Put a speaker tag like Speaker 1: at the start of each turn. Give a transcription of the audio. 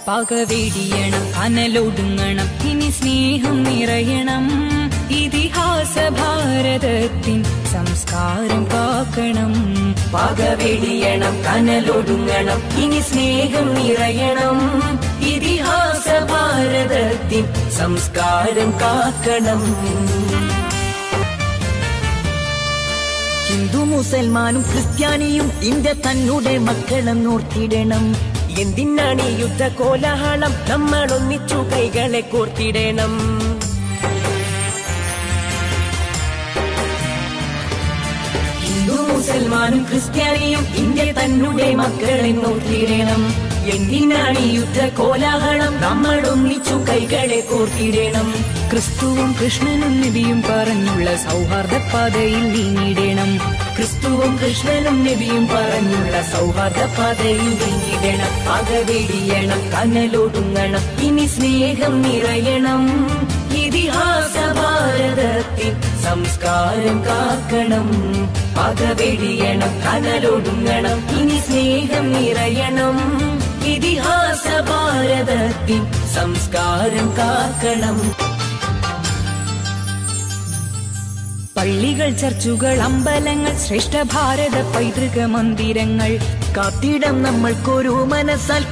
Speaker 1: പകവെടിയണം കനലൊടുങ്ങണം ഇനി സ്നേഹം നിറയണം ഇതിഹാസ ഭാരതത്തിൻ സംസ്കാരം കാക്കണം പകവെടിയണം കനലൊടുങ്ങണം ഇനി സ്നേഹം നിറയണം ഇതിഹാസ ഭാരതത്തിൻ സംസ്കാരം കാക്കണം
Speaker 2: ഹിന്ദു മുസൽമാനും ക്രിസ്ത്യാനിയും ഇന്ത്യ തന്നെ മക്കളെന്നോർത്തിടണം
Speaker 3: എന്തിനാണ് ഈ യുദ്ധ കോലാഹലം നമ്മൾ ഒന്നിച്ചു കൈകളെ കോർത്തിടണം
Speaker 1: ഹിന്ദു മുസൽമാനും ക്രിസ്ത്യാനിയും ഇന്ത്യ തന്നെ മക്കളെന്നോർത്തിടണം എന്തിനാണ് ഈ യുദ്ധ കോലാഹലം നമ്മൾ ഒന്നിച്ചു കൈകളെ കോർത്തിടണം ക്രിസ്തുവും കൃഷ്ണനും നബിയും പറഞ്ഞുള്ള സൗഹാർദ്ദ പാതയിൽ നീങ്ങിടണം ക്രിസ്തുവും കൃഷ്ണനും നബിയും പറഞ്ഞുള്ള സൗഹാർദ്ദ പാതയിൽ നീങ്ങിടണം പകവെടിയണം കനലൊടുങ്ങണം ഇനി സ്നേഹം നിറയണം ഇതിഹാസ ഭാരതത്തിൻ സംസ്കാരം കാക്കണം പകവെടിയണം കനലൊടുങ്ങണം ഇനി സ്നേഹം നിറയണം ഇതിഹാസ ഭാരതത്തിൻ സംസ്കാരം കാക്കണം പള്ളികൾ ചർച്ചുകൾ അമ്പലങ്ങൾ ശ്രേഷ്ഠ ഭാരത പൈതൃക മന്ദിരങ്ങൾ
Speaker 2: കാത്തിടം നമ്മൾക്കൊരു മനസ്സാൽ